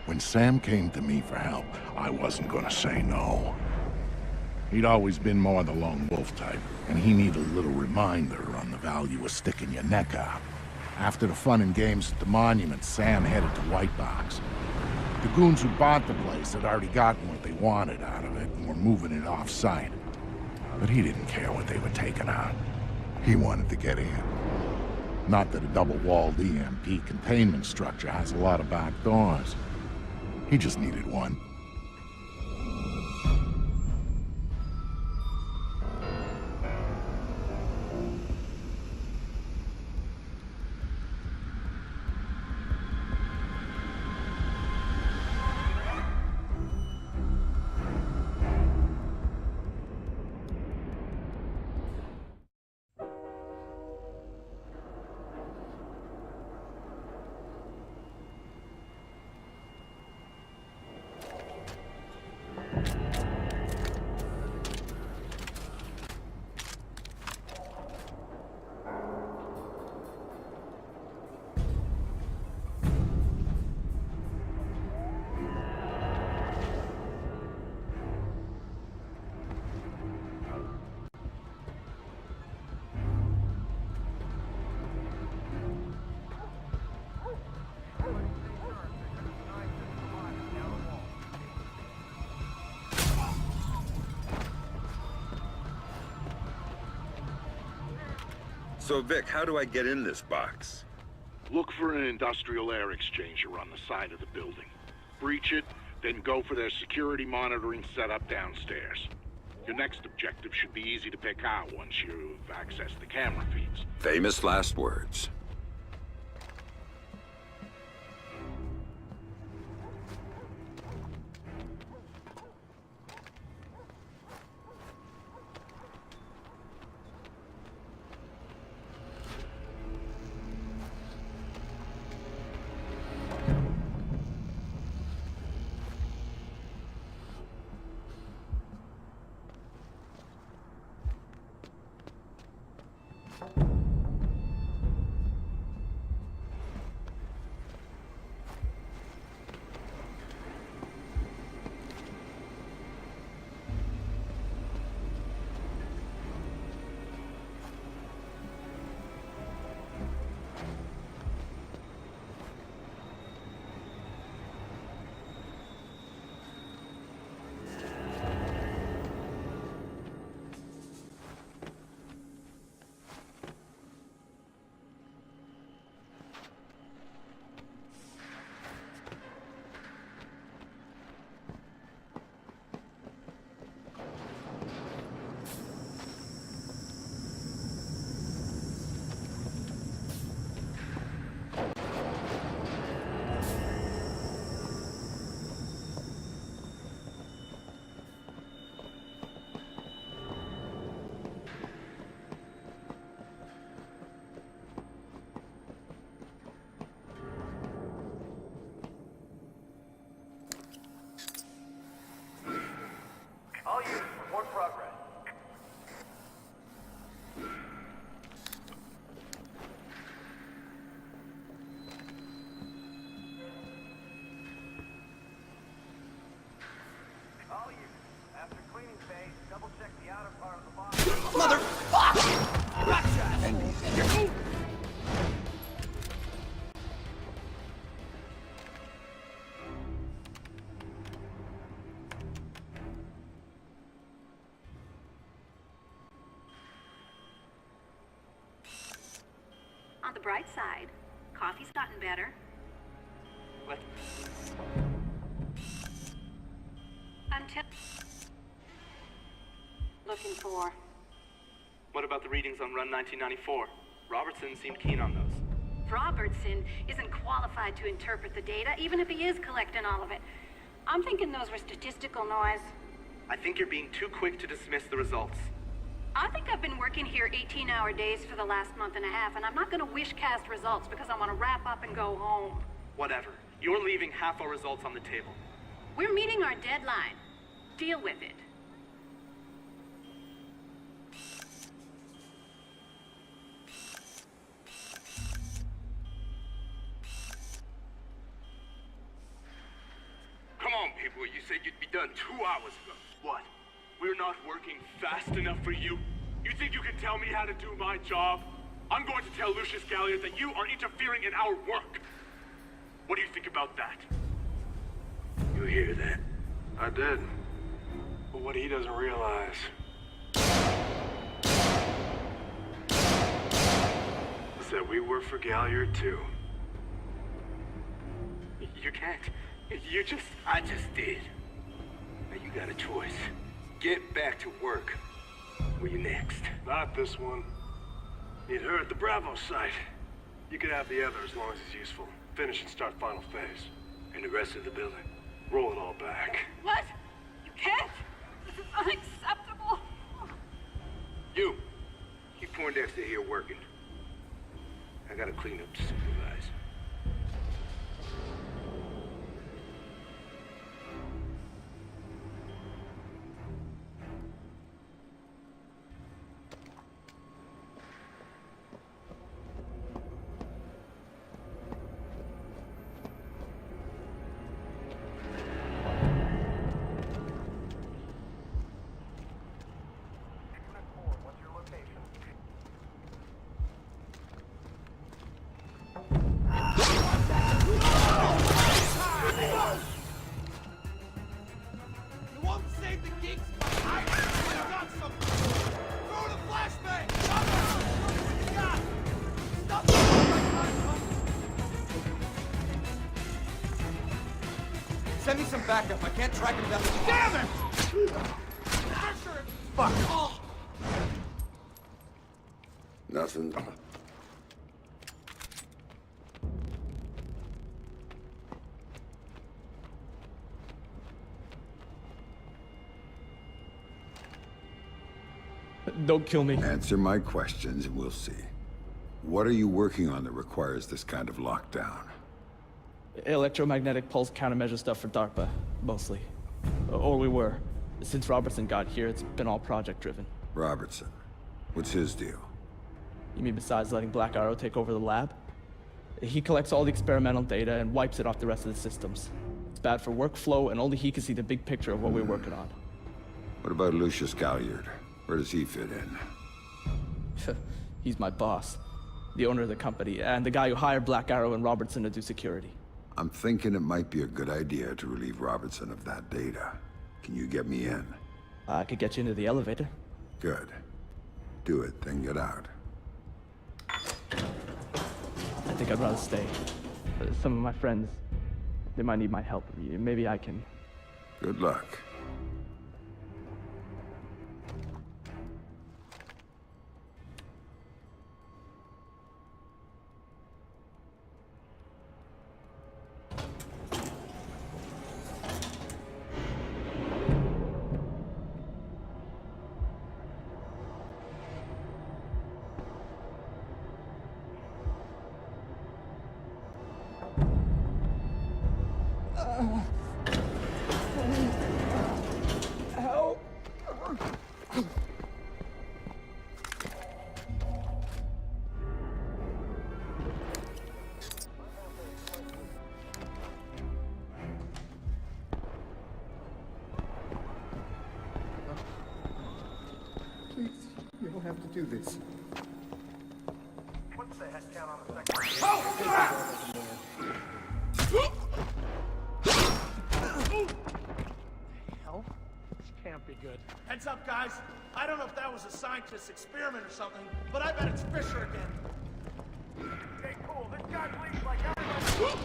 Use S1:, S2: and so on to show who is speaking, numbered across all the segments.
S1: When Sam came to me for help, I wasn't gonna say no. He'd always been more the lone wolf type, and he needed a little reminder on the value of sticking your neck out. After the fun and games at the monument, Sam headed to White Box. The goons who bought the place had already gotten what they wanted out of it and were moving it off-site. But he didn't care what they were taking out. He wanted to get in. Not that a double-walled EMP containment structure has a lot of back doors. He just needed one.
S2: So, Vic, how do I get in this box?
S1: Look for an industrial air exchanger on the side of the building. Breach it, then go for their security monitoring setup downstairs. Your next objective should be easy to pick out once you've accessed the camera feeds.
S2: Famous last words.
S3: All units, report progress. All units, after cleaning phase, double check the outer part of the box.
S4: Motherfucker! Gotcha!
S2: And
S5: On the bright side, coffee's gotten better.
S4: What?
S5: I'm looking for.
S4: What about the readings on Run 1994? Robertson seemed keen on those.
S5: Robertson isn't qualified to interpret the data, even if he is collecting all of it. I'm thinking those were statistical noise.
S4: I think you're being too quick to dismiss the results.
S5: I think I've been working here 18-hour days for the last month and a half, and I'm not gonna wish-cast results because I want to wrap up and go home.
S4: Whatever. You're leaving half our results on the table.
S5: We're meeting our deadline. Deal with it.
S4: said you'd be done 2 hours ago. What? We're not working fast enough for you? You think you can tell me how to do my job? I'm going to tell Lucius Galliard that you are interfering in our work. What do you think about that?
S6: You hear that? I did. But what he doesn't realize is that we work for Galliard too.
S4: You can't.
S6: I just did. Now you got a choice. Get back to work. Where you next? Not this one. Need her at the Bravo site. You can have the other as long as it's useful. Finish and start final phase. And the rest of the building, roll it all back.
S5: What? You can't! This is unacceptable!
S6: You! Keep Poindexter here working. I gotta clean up to supervise.
S3: What's your location?
S7: You won't save the geeks, but I got something. Throw the flashbang! What you got? Stop Send me some backup. I can't track him down. Damn it! Fuck! Oh.
S2: Nothing.
S8: Don't kill me.
S2: Answer my questions and we'll see. What are you working on that requires this kind of lockdown?
S8: Electromagnetic pulse countermeasure stuff for DARPA, mostly. Or we were. Since Robertson got here, it's been all project-driven.
S2: Robertson. What's his deal?
S8: You mean besides letting Black Arrow take over the lab? He collects all the experimental data and wipes it off the rest of the systems. It's bad for workflow, and only he can see the big picture of what we're working on.
S2: What about Lucius Galliard? Where does he fit in?
S8: He's my boss, the owner of the company, and the guy who hired Black Arrow and Robertson to do security.
S2: I'm thinking it might be a good idea to relieve Robertson of that data. Can you get me in?
S8: I could get you into the elevator.
S2: Good. Do it, then get out.
S8: I think I'd rather stay. Some of my friends, they might need my help. Maybe I can...
S2: Good luck.
S7: Please, you don't have to do this.
S3: What's the head count on the second?
S7: Hell? This can't be good. Heads up, guys. I don't know if that was a scientist's experiment or something, but I bet it's Fisher again.
S3: Okay, cool. This guy bleeds like everybody.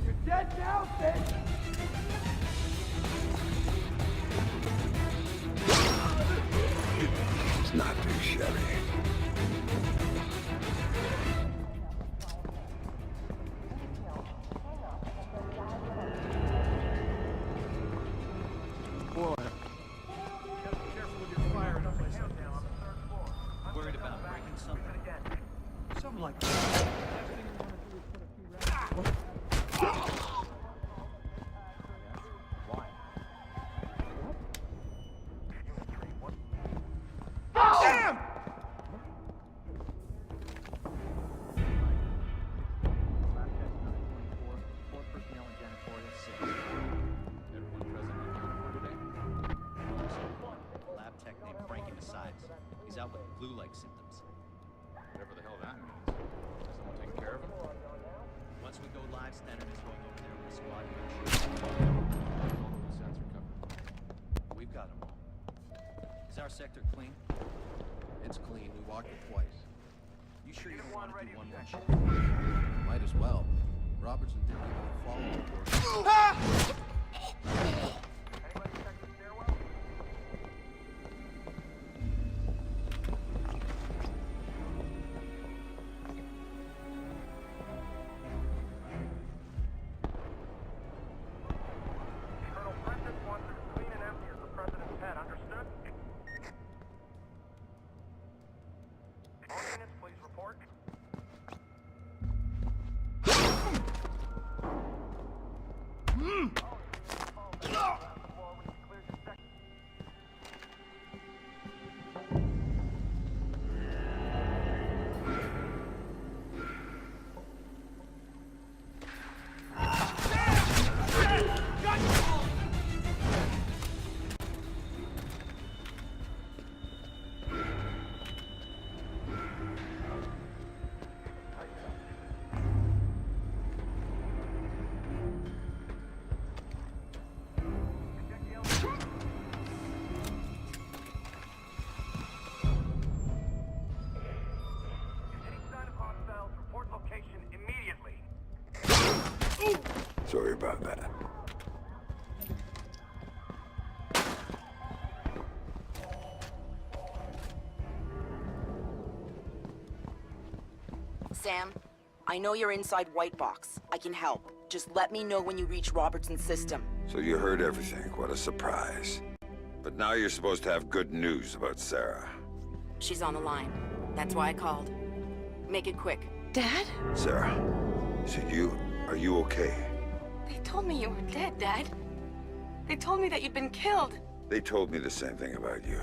S7: You're dead now, bitch!
S2: It's not too shabby.
S7: Boy. Careful with your fire in a place like
S3: Down on the third floor. I'm
S9: Worried
S3: gonna
S9: about
S3: come back
S9: breaking
S3: and
S9: something?
S3: do it again.
S7: Something like that. Damn!
S9: He's out with flu-like symptoms.
S10: Whatever the hell that means. Is someone taking care of him?
S9: Once we go live, Splinter is going over there with a squad to make sure
S10: All the loose ends are covered.
S9: we've got them all. Is our sector clean?
S11: It's clean. We walked it twice.
S9: You sure you don't want to do one more shift?
S11: Might as well. Robertson didn't even follow the board.
S3: Anybody check the stairwell? Colonel Prentice wants it as clean and empty as the president's head, understood? All units, please report.
S2: Sorry about that.
S12: Sam, I know you're inside White Box. I can help. Just let me know when you reach Robertson's system.
S2: So you heard everything. What a surprise. But now you're supposed to have good news about Sarah.
S12: She's on the line. That's why I called. Make it quick.
S13: Dad?
S2: Sarah, is it you? Are you okay?
S13: They told me you were dead, Dad. They told me that you'd been killed.
S2: They told me the same thing about you.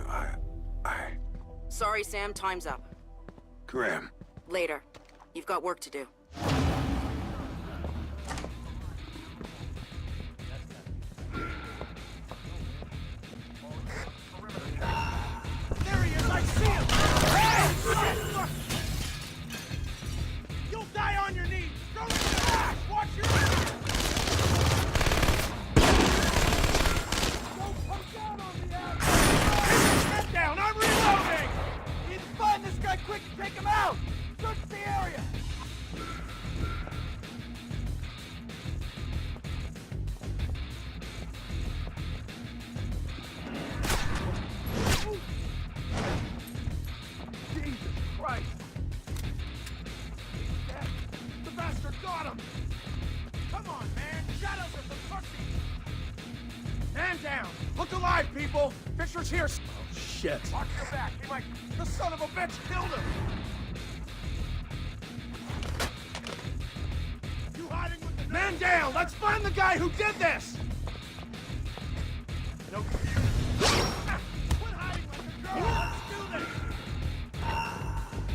S12: Sorry, Sam. Time's up.
S2: Graham.
S12: Later. You've got work to do.
S7: There he is! I see him! Hey! Look! You'll die on your knees! Go to the back! Watch your back! Don't come down on me, Al! Head down! I'm reloading! You need to find this guy quick and take him out! Search the area! Jesus Christ! He's dead. The bastard got him! Come on, man! Shadows are some pussies! Man down! Look alive, people! Fisher's here! Oh, shit! Watch your back! He might... The son of a bitch killed him! You hiding with the... Man down! Let's find the guy who did this! Nope. Quit hiding like a girl! Let's do this!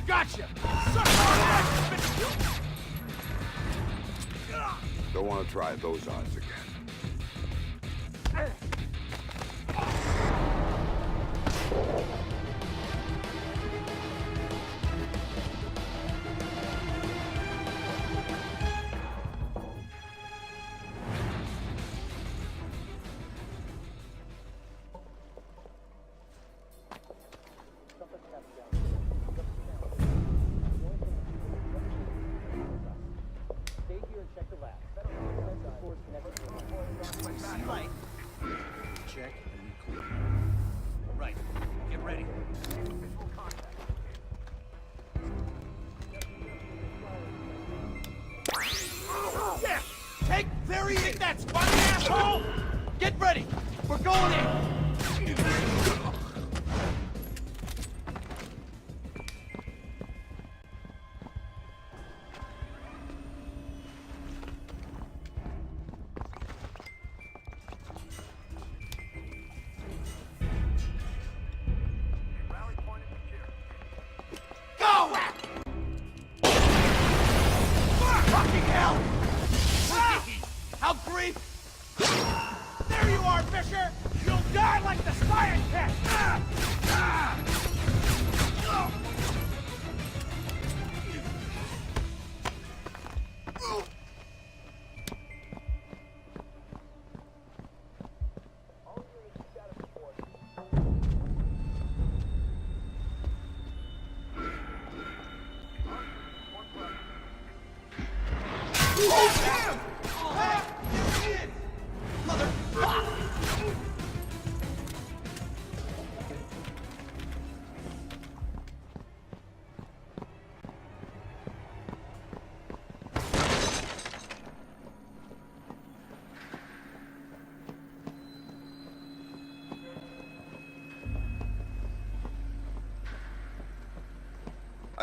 S7: Gotcha! Suck on it!
S2: Don't want to try those odds again.
S9: See light.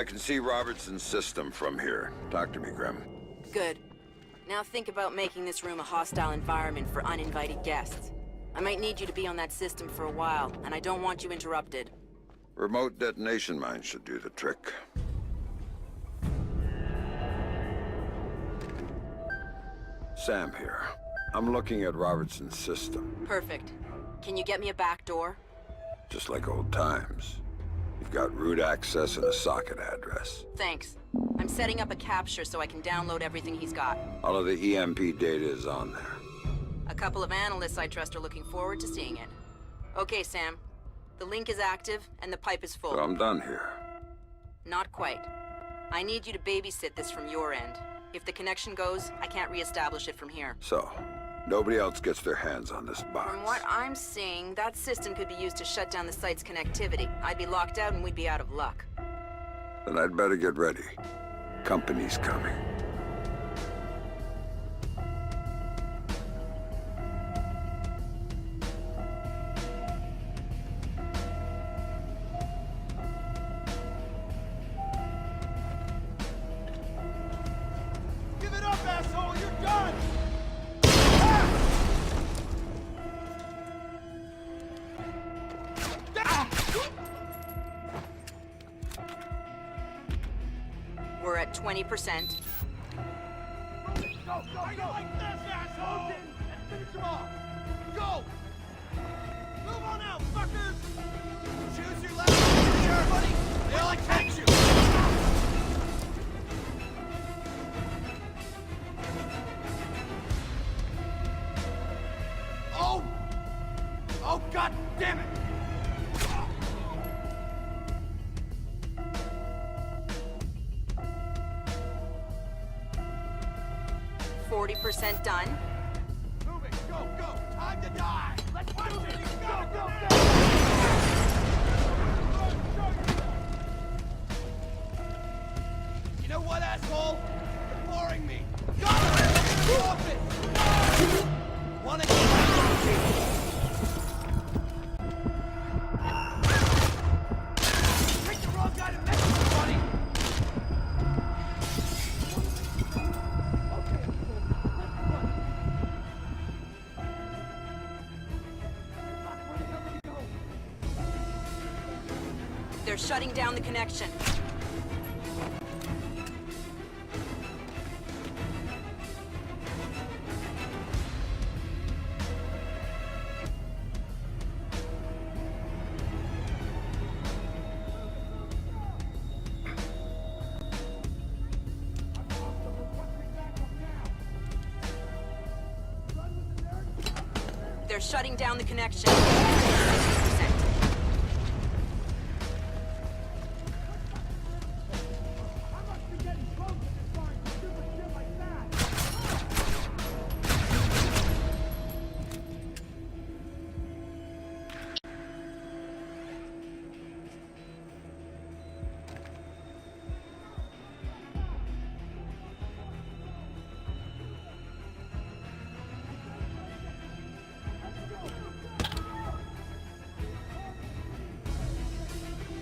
S2: I can see Robertson's system from here. Talk to me, Grim.
S12: Good. Now think about making this room a hostile environment for uninvited guests. I might need you to be on that system for a while, and I don't want you interrupted.
S2: Remote detonation mine should do the trick. Sam here. I'm looking at Robertson's system.
S12: Perfect. Can you get me a back door?
S2: Just like old times. You've got root access and a socket address.
S12: Thanks. I'm setting up a capture so I can download everything he's got.
S2: All of the EMP data is on there.
S12: A couple of analysts I trust are looking forward to seeing it. Okay, Sam. The link is active and the pipe is full.
S2: So I'm done here.
S12: Not quite. I need you to babysit this from your end. If the connection goes, I can't re-establish it from here.
S2: So, nobody else gets their hands on this box.
S12: From what I'm seeing, that system could be used to shut down the site's connectivity. I'd be locked out and we'd be out of luck.
S2: Then I'd better get ready. Company's coming.
S7: Give it up, asshole! You're done!
S12: We're at 20%.
S7: Go, go, go! Like this, asshole! And finish him off! Go! Move on out, fuckers! Choose your left here, buddy! They all attack you! Oh! Oh, god damn it!
S12: 40% done.
S7: Move it! Go, go! Time to die! Let's punch it! Go, go, go! You know what, asshole? You're boring me. Go! Off it! Wanna get Pick the wrong guy to mess with, buddy!
S12: They're shutting down the connection. They're shutting down the connection. 60%.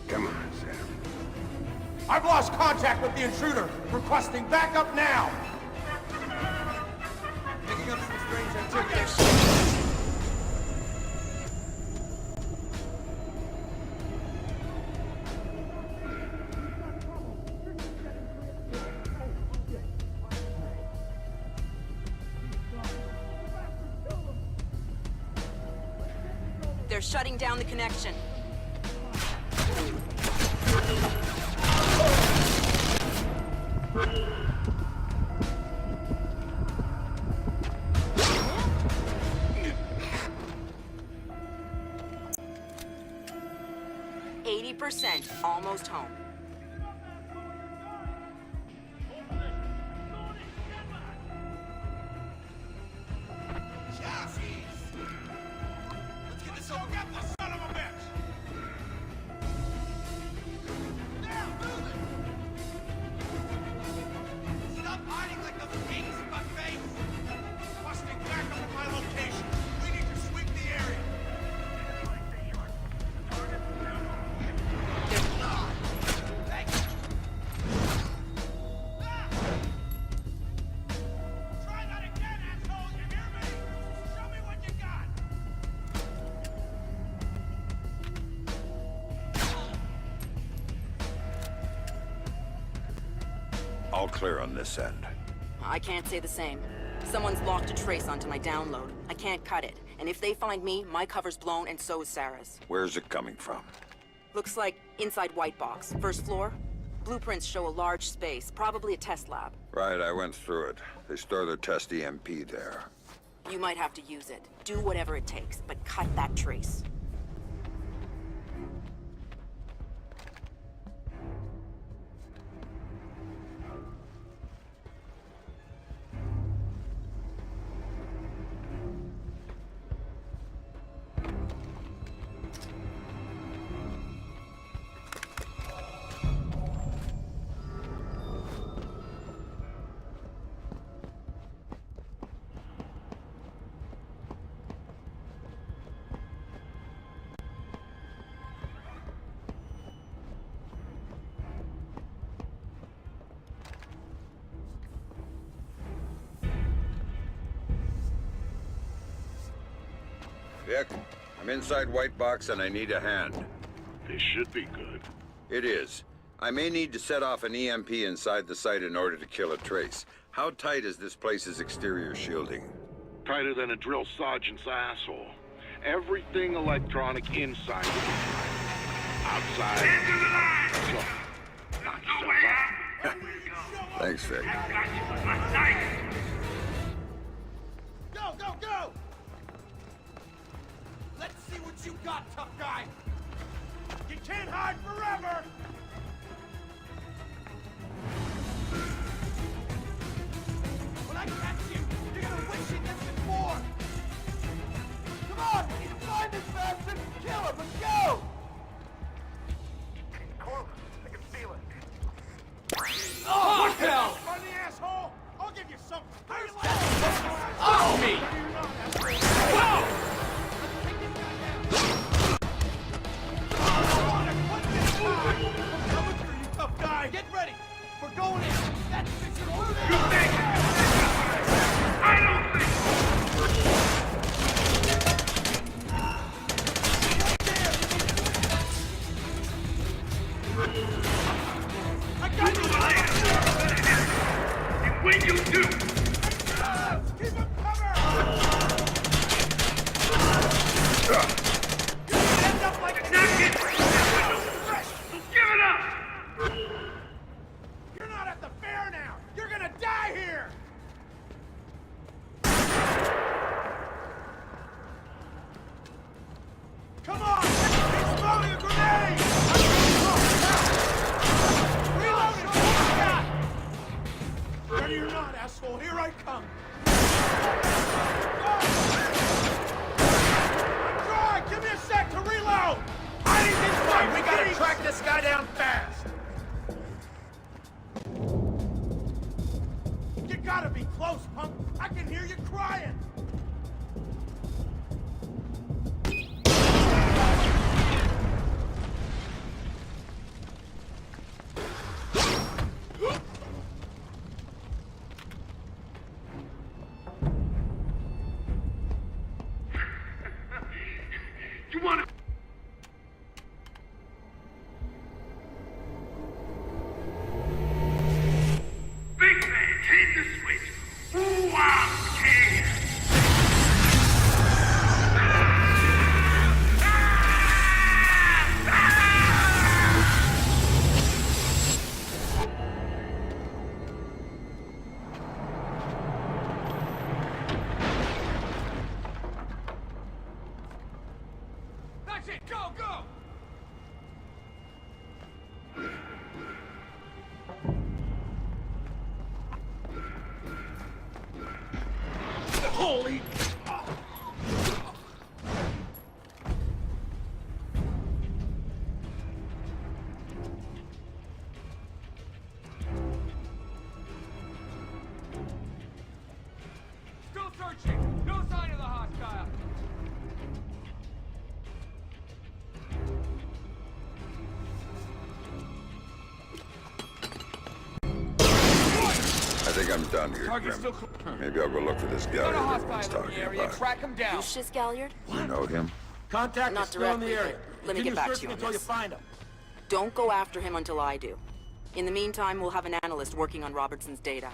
S2: Come on, Sam.
S7: I've lost contact with the intruder. Requesting backup now. Picking up some strange activity.
S12: They're shutting down the connection. Almost home.
S7: Let's get this over. Get the son of a bitch! Now, move it! Stop hiding like those pigs, fuckface! Requesting backup at my location. We need to sweep the area.
S2: All clear on this end.
S12: I can't say the same. Someone's locked a trace onto my download. I can't cut it. And if they find me, my cover's blown and so is Sarah's.
S2: Where's it coming from?
S12: Looks like inside White Box, first floor. Blueprints show a large space, probably a test lab.
S2: Right, I went through it. They store their test EMP there.
S12: You might have to use it. Do whatever it takes, but cut that trace.
S2: Vic, I'm inside White Box and I need a hand.
S1: This should be good.
S2: It is. I may need to set off an EMP inside the site in order to kill a trace. How tight is this place's exterior shielding?
S1: Tighter than a drill sergeant's asshole. Everything electronic inside. Outside.
S4: Into the line!
S1: So, knock
S4: No
S1: yourself
S4: way
S1: out.
S4: out!
S2: Thanks, Vic.
S4: I got you with my knife!
S7: Go, go, go! Let's see what you got, tough guy! You can't hide forever! When I catch you, you're gonna wish you'd listened more! Come on! Find this bastard! Kill him! Let's go!
S3: Close. I can feel it.
S7: Oh, what hell? Funny asshole! I'll give you something! Off me! Whoa! Coming for you, tough guy! Get ready! We're going in! That's Fisher over there!
S4: You think you can fix it? I don't think so!
S7: I got you!
S4: And when you do,
S7: Keep him covered! End up like an
S4: knock it!
S7: idiot!
S4: So give it up!
S7: You're not at the fair now! You're gonna die here! Come on! He's throwing a grenade! Reloading! Ready or not, asshole, here I come! I'm dry! Give me a sec to reload! I need this fight! We gotta track this guy down fast! You gotta be close, punk! I can hear you crying!
S4: You wanna... Big man, hit the switch! Ooh, I'm scared!
S7: That's it! Go, go! Holy... Still searching! No sign of the hostile!
S2: I think I'm done here,
S7: Target's
S2: Grim.
S7: still
S2: Maybe I'll go look for this guy
S7: got a
S2: everyone's
S7: hostile in the
S2: talking
S7: area.
S2: about.
S7: Track him down.
S12: Lucius Galliard?
S2: You know him?
S7: Contact
S12: Not
S7: is still in the
S12: directly,
S7: area.
S12: but let me get back to you on
S7: until you
S12: this.
S7: find him.
S12: Don't go after him until I do. In the meantime, we'll have an analyst working on Robertson's data.